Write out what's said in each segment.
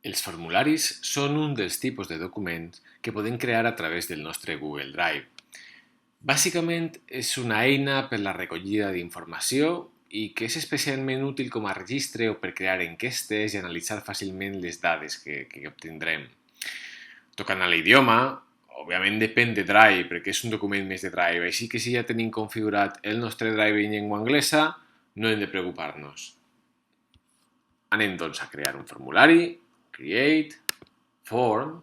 Els formularis són un dels tipus de documents que podem crear a través del nostre Google Drive. Bàsicament és una eina per la recollida d'informació i que és especialment útil com a registre o per crear enquestes i analitzar fàcilment les dades que obtindrem. Tocant a l'idioma, òbviament depèn de Drive, perquè és un document més de Drive, així que si ja tenim configurat el nostre Drive en llengua anglesa, no hem de preocupar-nos. Anem doncs a crear un formulari, Create, Form,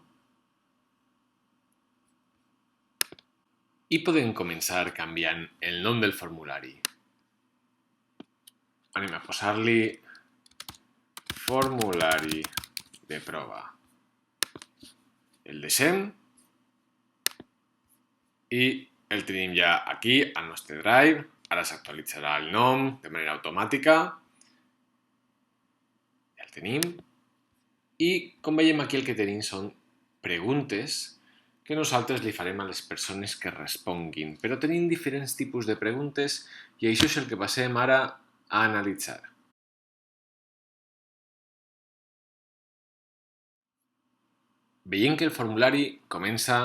i podem començar canviant el nom del formulari. Anem a posar-li formulari de prova. El deixem i el tenim ja aquí al nostre Drive. Ara s'actualitzarà el nom de manera automàtica. Ja el tenim. I com veiem aquí el que tenim són preguntes que nosaltres li farem a les persones que responguin. Però tenim diferents tipus de preguntes i això és el que passem ara a analitzar. Veiem que el formulari comença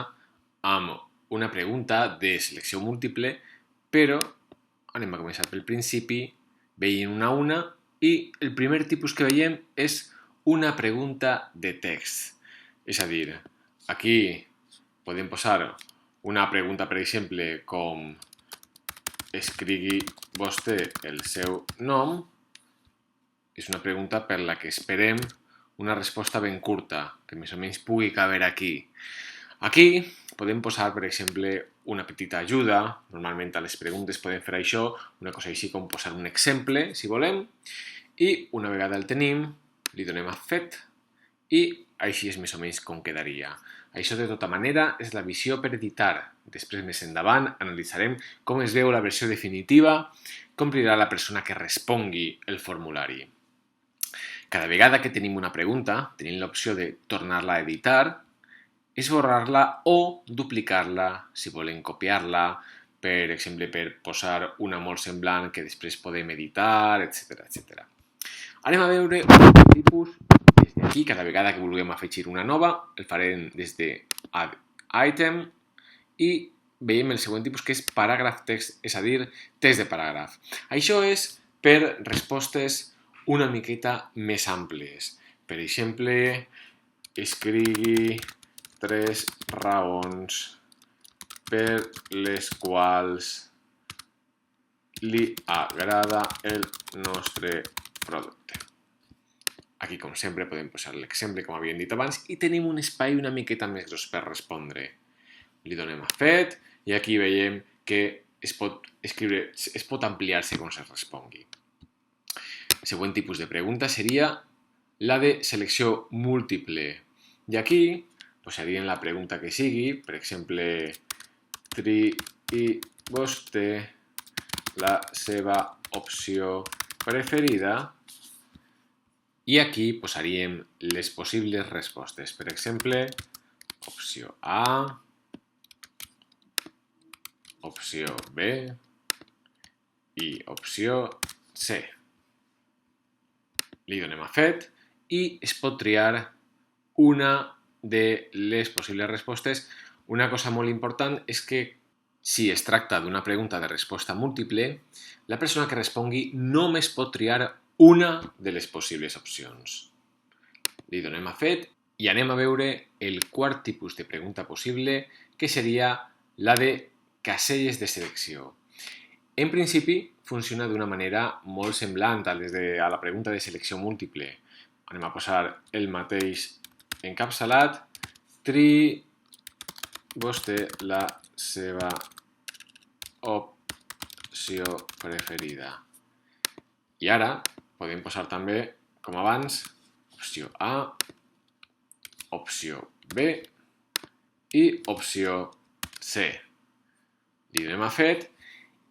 amb una pregunta de selecció múltiple, però anem a començar pel principi, veiem una a una, i el primer tipus que veiem és una pregunta de text. És a dir, aquí podem posar una pregunta, per exemple, com escrigui vostè el seu nom. És una pregunta per la que esperem una resposta ben curta, que més o menys pugui caber aquí. Aquí podem posar, per exemple, una petita ajuda. Normalment a les preguntes podem fer això, una cosa així com posar un exemple, si volem, i una vegada el tenim, li donem a Fet i així és més o menys com quedaria. Això, de tota manera, és la visió per editar. Després, més endavant, analitzarem com es veu la versió definitiva, com dirà la persona que respongui el formulari. Cada vegada que tenim una pregunta, tenim l'opció de tornar-la a editar, esborrar-la o duplicar-la si volem copiar-la, per exemple, per posar una molt semblant que després podem editar, etc. Anem a veure un tipus des d'aquí. Cada vegada que vulguem afegir una nova, el farem des de Add Item i veiem el següent tipus, que és paràgraf text, és a dir, text de paràgraf. Això és per respostes una miqueta més àmplies. Per exemple, escrigui 3 raons per les quals li agrada el nostre producte. Aquí, com sempre, podem posar l'exemple, com havíem dit abans, i tenim un espai una miqueta més gros per respondre. Li donem a Fet i aquí veiem que es pot ampliar segons es respongui. El següent tipus de pregunta seria la de selecció múltiple. I aquí posaríem la pregunta que sigui, per exemple, triï vostè la seva opció preferida, i aquí posaríem les possibles respostes. Per exemple, opció A, opció B i opció C. Li donem a Fet i es pot triar una de les possibles respostes. Una cosa molt important és que si es tracta d'una pregunta de resposta múltiple, la persona que respongui només pot triar una de les possibles opcions. Li donem a Fet i anem a veure el quart tipus de pregunta possible, que seria la de caselles de selecció. En principi, funciona d'una manera molt semblant a la pregunta de selecció múltiple. Anem a posar el mateix encapçalat. Triï vostè la seva opció preferida. I ara podem posar també, com abans, opció A, opció B i opció C. Li donem a Fet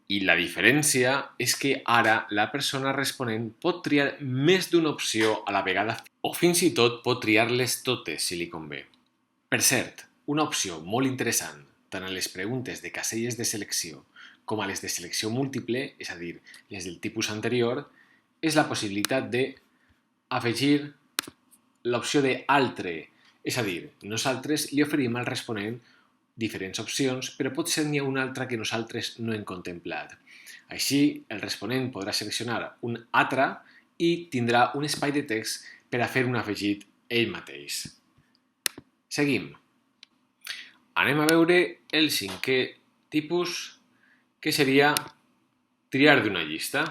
i la diferència és que ara la persona responent pot triar més d'una opció a la vegada o fins i tot pot triar-les totes si li convé. Per cert, una opció molt interessant tant a les preguntes de caselles de selecció com a les de selecció múltiple, és a dir, les del tipus anterior, és la possibilitat d'afegir l'opció de altre. És a dir, nosaltres li oferim al responent diferents opcions, però potser n'hi ha una altra que nosaltres no hem contemplat. Així, el responent podrà seleccionar un altre i tindrà un espai de text per a fer un afegit ell mateix. Seguim. Anem a veure el cinquè tipus, que seria triar d'una llista.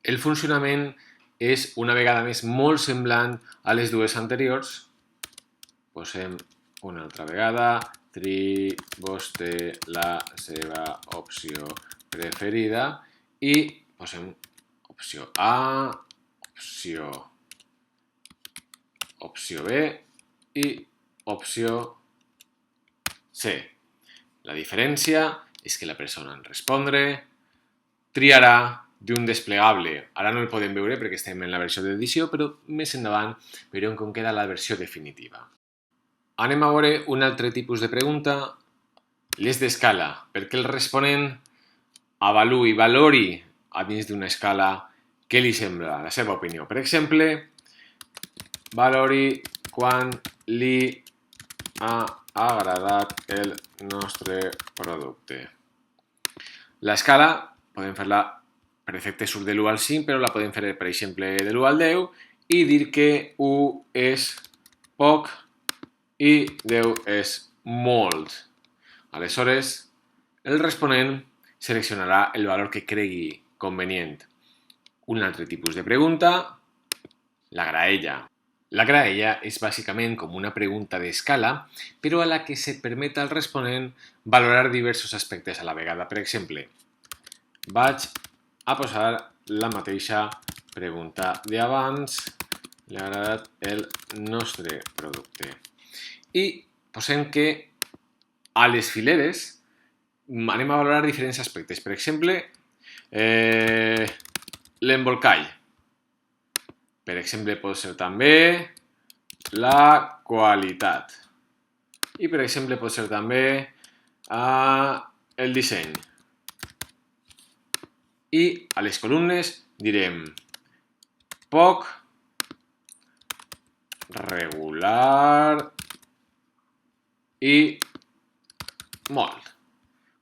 El funcionament és una vegada més molt semblant a les dues anteriors. Posem una altra vegada, triï vostè la seva opció preferida i posem opció A, opció B i opció C. La diferència és que la persona en respondre triarà d'un desplegable. Ara no el podem veure perquè estem en la versió d'edició, però més endavant veurem com queda la versió definitiva. Anem a veure un altre tipus de pregunta, les d'escala, perquè el responent avaluï, valori a dins d'una escala què li sembla, la seva opinió. Per exemple, valori quan li ha agradat el nostre producte. L'escala podem fer-la per defecte surt de l'1 al 5, però la podem fer, per exemple, de l'1 al 10 i dir que 1 és poc i 10 és molt. Aleshores, el responent seleccionarà el valor que cregui convenient. Un altre tipus de pregunta, la graella. La graella és bàsicament com una pregunta d'escala, però a la que se permet al responent valorar diversos aspectes a la vegada. Per exemple, vaig a posar la mateixa pregunta d'abans, li ha agradat el nostre producte. I posem que a les fileres anem a valorar diferents aspectes. Per exemple, l'embolcall. Per exemple, pot ser també la qualitat. I, per exemple, pot ser també el disseny. I a les columnes direm poc, regular i molt.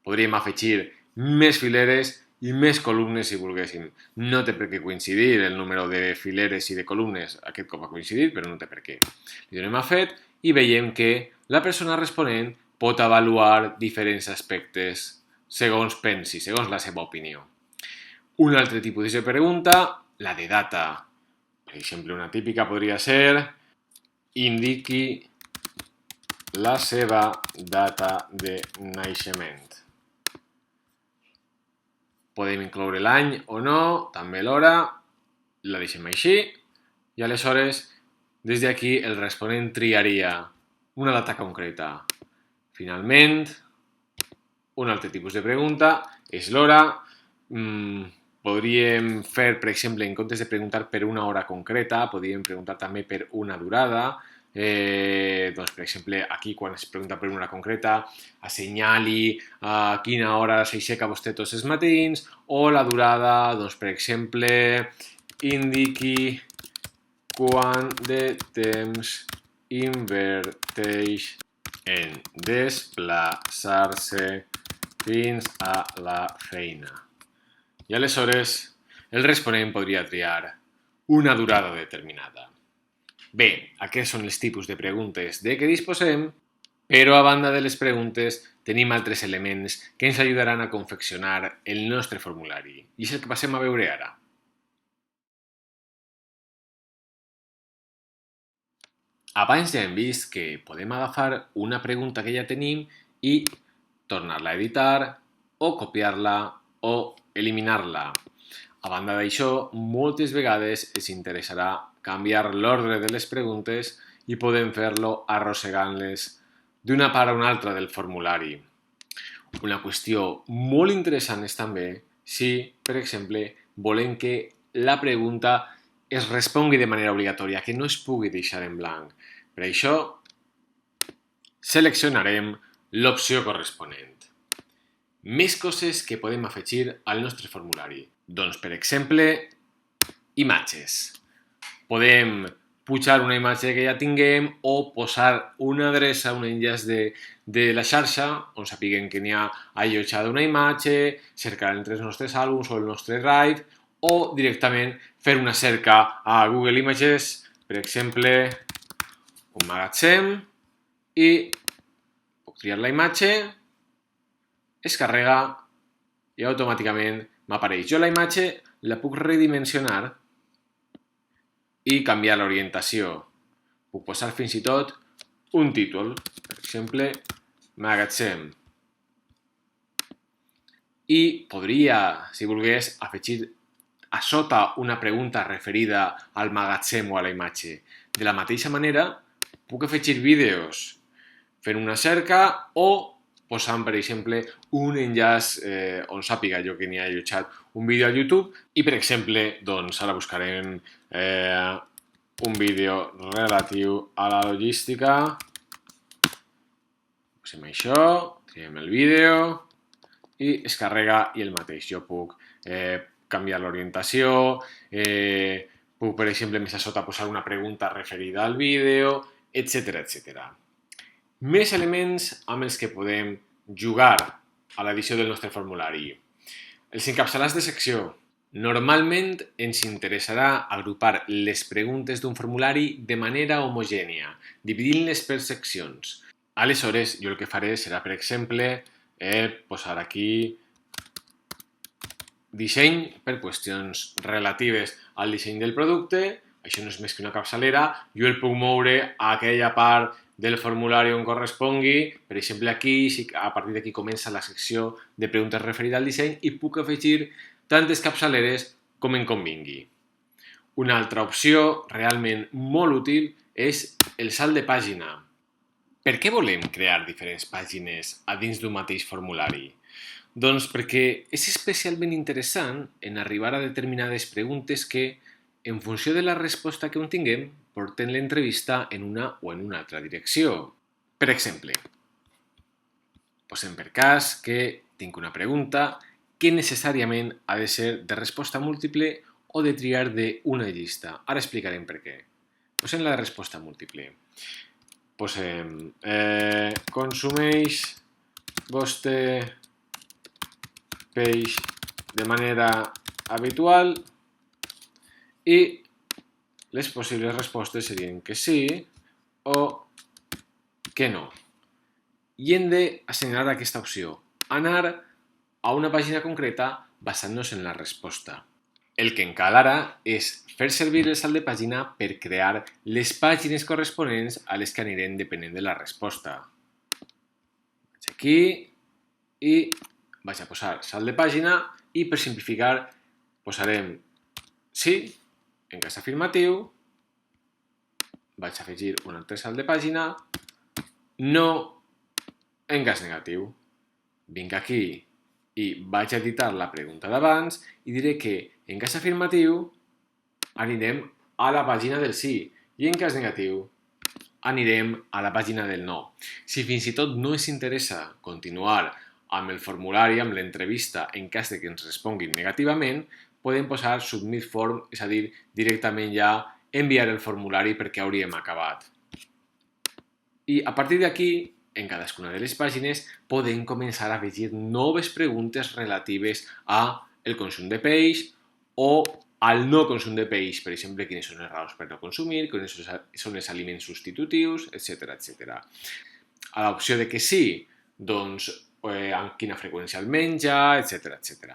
Podríem afegir més fileres i més columnes si volguéssim. No té per què coincidir el número de fileres i de columnes. Aquest cop ha coincidit, però no té per què. Li donem a fet i veiem que la persona responent pot avaluar diferents aspectes segons pensi, segons la seva opinió. Un altre tipus de pregunta, la de data. Per exemple, una típica podria ser indiqui la seva data de naixement. Podem incloure l'any o no, també l'hora, la deixem així, i aleshores, des d'aquí, el responent triaria una data concreta. Finalment, un altre tipus de pregunta és l'hora. Podríem fer, per exemple, en comptes de preguntar per una hora concreta, podríem preguntar també per una durada. Doncs, per exemple, aquí quan es pregunta per una hora concreta, assenyali a quina hora s'aixeca vostè tots els matins, o la durada, doncs, per exemple, indiqui quant de temps inverteix en desplaçar-se fins a la feina. I aleshores el responent podria triar una durada determinada. Bé, aquests són els tipus de preguntes de què disposem, però a banda de les preguntes tenim altres elements que ens ajudaran a confeccionar el nostre formulari. I és el que passem a veure ara. Abans ja hem vist que podem agafar una pregunta que ja tenim i tornar-la a editar o copiar-la o eliminar-la. A banda d'això, moltes vegades ens interessarà canviar l'ordre de les preguntes i podem fer-lo arrossegant-les d'una part a una altra del formulari. Una qüestió molt interessant és també si, per exemple, volem que la pregunta es respongui de manera obligatòria, que no es pugui deixar en blanc. Per això, seleccionarem l'opció corresponent. Més coses que podem afegir al nostre formulari. Doncs, per exemple, imatges. Podem pujar una imatge que ja tinguem o posar una adreça, un enllaç de la xarxa on sapiguem que n'hi ha allotjada una imatge, cercar entre els nostres àlbums o el nostre Drive o directament fer una cerca a Google Images, per exemple, un magatzem i puc triar la imatge, es carrega i automàticament m'apareix. Jo la imatge la puc redimensionar i canviar l'orientació. Puc posar fins i tot un títol, per exemple, magatzem. I podria, si volgués, afegir a sota una pregunta referida al magatzem o a la imatge. De la mateixa manera, puc afegir vídeos fent una cerca o posant, per exemple, un enllaç on sàpiga jo que n'hi ha allotjat un vídeo a YouTube i, per exemple, doncs ara buscarem un vídeo relatiu a la logística. Posem això, triem el vídeo i es carrega i el mateix. Jo puc canviar l'orientació, puc, per exemple, més a sota posar una pregunta referida al vídeo, etc etc. Més elements amb els que podem jugar a l'edició del nostre formulari. Els encapçalats de secció. Normalment ens interessarà agrupar les preguntes d'un formulari de manera homogènia, dividint-les per seccions. Aleshores, jo el que faré serà, per exemple, posar aquí disseny per qüestions relatives al disseny del producte. Això no és més que una capçalera. Jo el puc moure a aquella part del formulari on correspongui. Per exemple, aquí, a partir d'aquí comença la secció de preguntes referida al disseny i puc afegir tantes capçaleres com em convingui. Una altra opció realment molt útil és el salt de pàgina. Per què volem crear diferents pàgines a dins d'un mateix formulari? Doncs perquè és especialment interessant en arribar a determinades preguntes que, en funció de la resposta que tinguem, porten l'entrevista en una o en una altra direcció. Per exemple, posem per cas que tinc una pregunta que necessàriament ha de ser de resposta múltiple o de triar d'una llista. Ara explicarem per què. Posem la de resposta múltiple. Posem consumeix vostè peix de manera habitual i les possibles respostes serien que sí o que no. I hem d'assenyalar aquesta opció, anar a una pàgina concreta basant-nos en la resposta. El que en cal ara és fer servir el salt de pàgina per crear les pàgines corresponents a les que anirem depenent de la resposta. Vaig aquí i vaig a posar salt de pàgina i per simplificar posarem sí en cas afirmatiu, vaig a afegir un altre salt de pàgina, no en cas negatiu. Vinc aquí i vaig a editar la pregunta d'abans i diré que en cas afirmatiu anirem a la pàgina del sí i en cas negatiu anirem a la pàgina del no. Si fins i tot no ens interessa continuar amb el formulari, amb l'entrevista, en cas de que ens responguin negativament, podem posar Submit Form, és a dir, directament ja enviar el formulari perquè hauríem acabat. I a partir d'aquí, en cadascuna de les pàgines, podem començar a afegir noves preguntes relatives al consum de peix o al no consum de peix, per exemple, quines són les raons per no consumir, quins són els aliments substitutius, etc. etc. A l'opció de que sí, doncs amb quina freqüència el menja, etc. etc.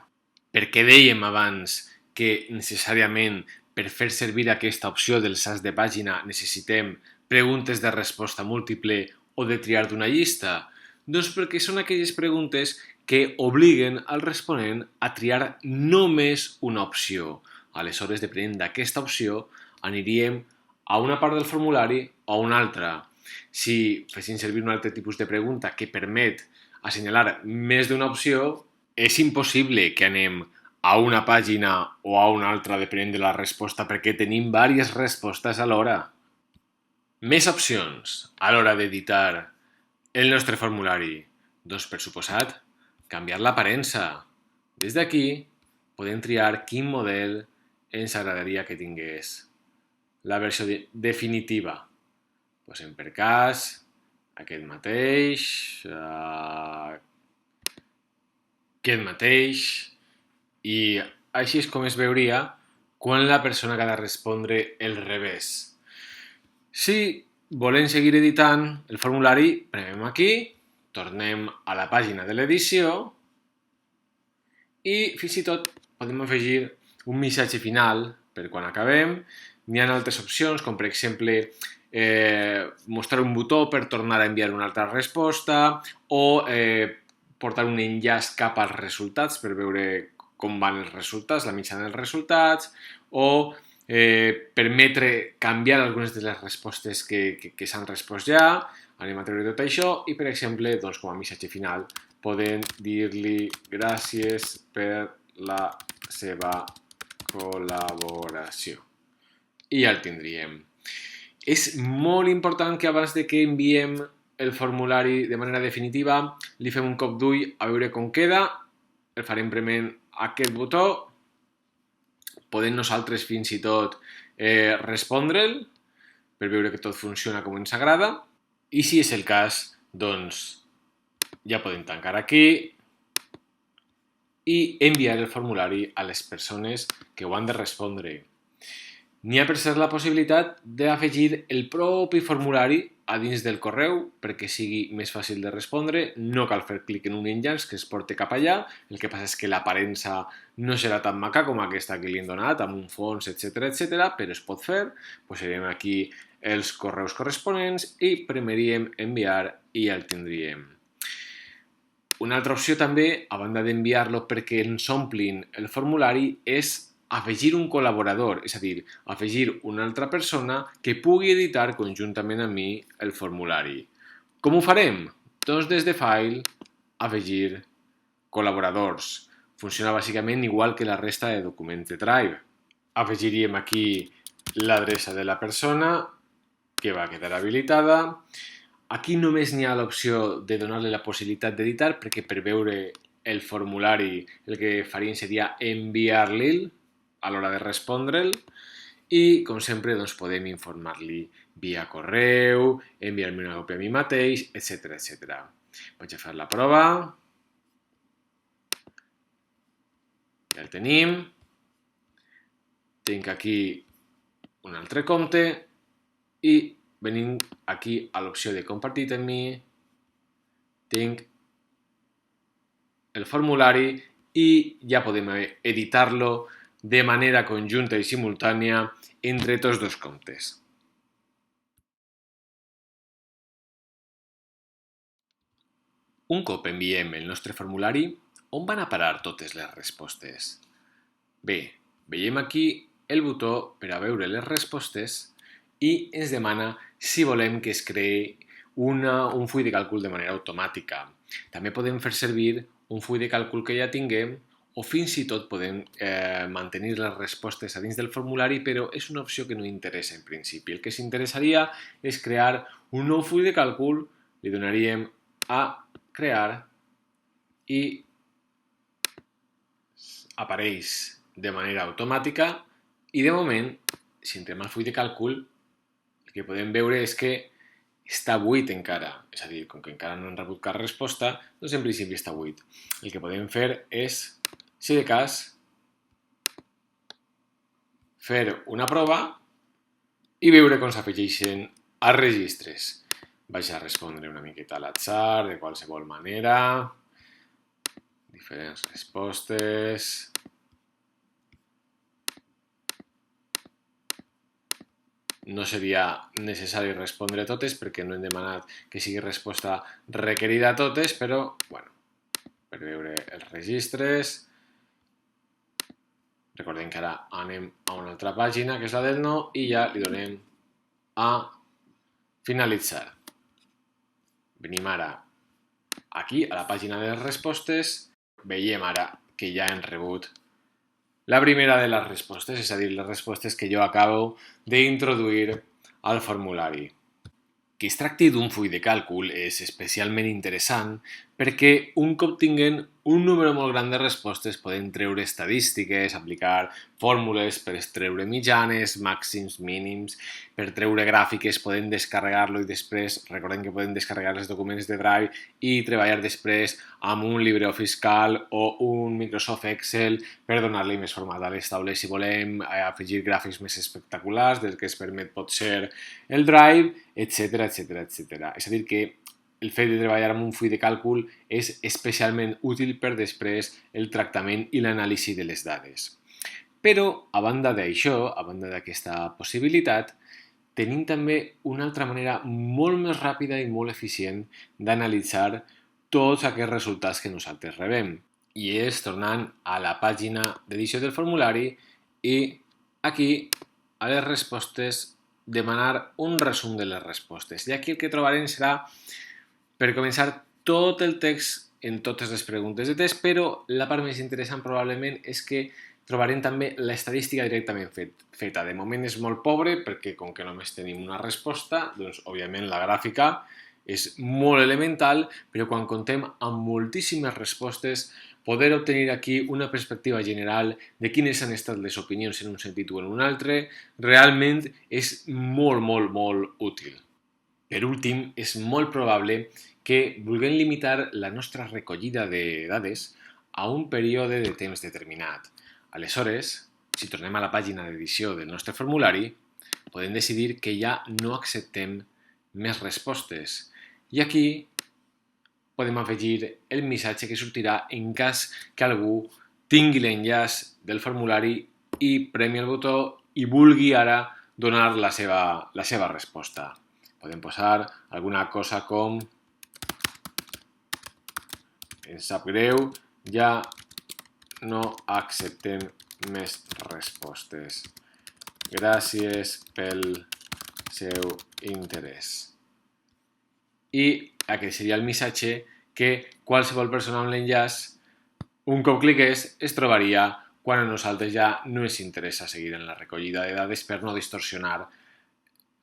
Perquè dèiem abans que necessàriament per fer servir aquesta opció del salt de pàgina necessitem preguntes de resposta múltiple o de triar d'una llista? Doncs perquè són aquelles preguntes que obliguen al responent a triar només una opció. Aleshores, depenent d'aquesta opció, aniríem a una part del formulari o a una altra. Si fessin servir un altre tipus de pregunta que permet assenyalar més d'una opció, és impossible que anem a una pàgina o a una altra depenent de la resposta perquè tenim diverses respostes alhora. Més opcions a l'hora d'editar el nostre formulari. Doncs, per suposat, canviar l'aparença. Des d'aquí podem triar quin model ens agradaria que tingués. la versió definitiva? Doncs en per cas, aquest mateix, i així és com es veuria quan la persona que ha de respondre el revés. Si volem seguir editant el formulari, premem aquí, tornem a la pàgina de l'edició i fins i tot podem afegir un missatge final per quan acabem. N'hi ha altres opcions, com per exemple mostrar un botó per tornar a enviar una altra resposta o portar un enllaç cap als resultats per veure com van els resultats, la mitjana dels resultats, o permetre canviar algunes de les respostes que s'han respost ja. Anem a treure tot això i, per exemple, doncs, com a missatge final, podem dir-li gràcies per la seva col·laboració. I ja el tindríem. És molt important que abans de que enviem el formulari de manera definitiva li fem un cop d'ull a veure com queda. El farem prement aquest botó. Podem nosaltres fins i tot respondre'l per veure que tot funciona com ens agrada. I si és el cas, doncs ja podem tancar aquí i enviar el formulari a les persones que ho han de respondre. N'hi ha per cert la possibilitat d'afegir el propi formulari a dins del correu perquè sigui més fàcil de respondre. No cal fer clic en un enllaç que es porti cap allà. El que passa és que l'aparença no serà tan maca com aquesta que li hem donat, amb un fons, etc, però es pot fer. Posarem aquí els correus corresponents i premeríem enviar i ja el tindríem. Una altra opció també, a banda d'enviar-lo perquè ens omplin el formulari, és afegir un col·laborador, és a dir, afegir una altra persona que pugui editar conjuntament amb mi el formulari. Com ho farem? Doncs des de File, afegir col·laboradors. Funciona bàsicament igual que la resta de documents de Drive. Afegiríem aquí l'adreça de la persona que va quedar habilitada. Aquí només n'hi ha l'opció de donar-li la possibilitat d'editar perquè per veure el formulari el que faríem seria enviar-li'l a l'hora de respondre'l i, com sempre, doncs, podem informar-li via correu, enviar-me una còpia a mi mateix, etc. Vaig a fer la prova. Ja el tenim. Tinc aquí un altre compte i venim aquí a l'opció de compartir amb mi. Tinc el formulari i ja podem editar-lo de manera conjunta i simultània entre tots dos comptes. Un cop enviem el nostre formulari, on van a parar totes les respostes? Bé, veiem aquí el botó per a veure les respostes i ens demana si volem que es creï un full de càlcul de manera automàtica. També podem fer servir un full de càlcul que ja tinguem o fins i tot podem mantenir les respostes a dins del formulari, però és una opció que no interessa en principi. El que s'interessaria és crear un nou full de càlcul, li donaríem a crear i apareix de manera automàtica i de moment, si entrem al full de càlcul, el que podem veure és que està buit encara, és a dir, com que encara no hem rebut cap resposta, doncs en principi està buit. El que podem fer és, si de cas, fer una prova i veure com s'afegeixen als registres. Vaig a respondre una miqueta a l'atzar, de qualsevol manera. Diferents respostes. No seria necessari respondre a totes perquè no hem demanat que sigui resposta requerida a totes, però, bueno, per veure els registres. Recordem que ara anem a una altra pàgina, que és la del no, i ja li donem a finalitzar. Venim ara aquí, a la pàgina de les respostes. Veiem ara que ja hem rebut la primera de les respostes, és a dir, les respostes que jo acabo d'introduir al formulari. Que es tracti d'un full de càlcul és especialment interessant perquè un cop tinguem un número molt gran de respostes podem treure estadístiques, aplicar fórmules per treure mitjanes, màxims, mínims, per treure gràfiques podem descarregar-lo i després recordem que podem descarregar els documents de Drive i treballar després amb un LibreOffice Calc o un Microsoft Excel per donar-li més format a les taules si volem afegir gràfics més espectaculars del que es permet potser el Drive, etc etc etc. És a dir que el fet de treballar amb un full de càlcul és especialment útil per després el tractament i l'anàlisi de les dades. Però, a banda d'això, a banda d'aquesta possibilitat, tenim també una altra manera molt més ràpida i molt eficient d'analitzar tots aquests resultats que nosaltres rebem. I és tornant a la pàgina d'edició del formulari i aquí a les respostes demanar un resum de les respostes. I aquí el que trobarem serà per començar tot el text en totes les preguntes de test, però la part més interessant probablement és que trobarem també l'estadística directament feta. De moment és molt pobre perquè com que només tenim una resposta, doncs òbviament la gràfica és molt elemental, però quan contem amb moltíssimes respostes poder obtenir aquí una perspectiva general de quines han estat les opinions en un sentit o en un altre realment és molt, molt, molt útil. Per últim, és molt probable que vulguem limitar la nostra recollida de dades a un període de temps determinat. Aleshores, si tornem a la pàgina d'edició del nostre formulari, podem decidir que ja no acceptem més respostes. I aquí podem afegir el missatge que sortirà en cas que algú tingui l'enllaç del formulari i premi el botó i vulgui ara donar la seva resposta. Podem posar alguna cosa com ens sap greu, ja no acceptem més respostes. Gràcies pel seu interès. I aquest seria el missatge que qualsevol persona amb l'enllaç, un cop cliqués, es trobaria quan a nosaltres ja no ens interessa seguir en la recollida de dades per no distorsionar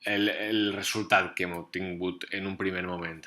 el resultat que hem obtingut en un primer moment.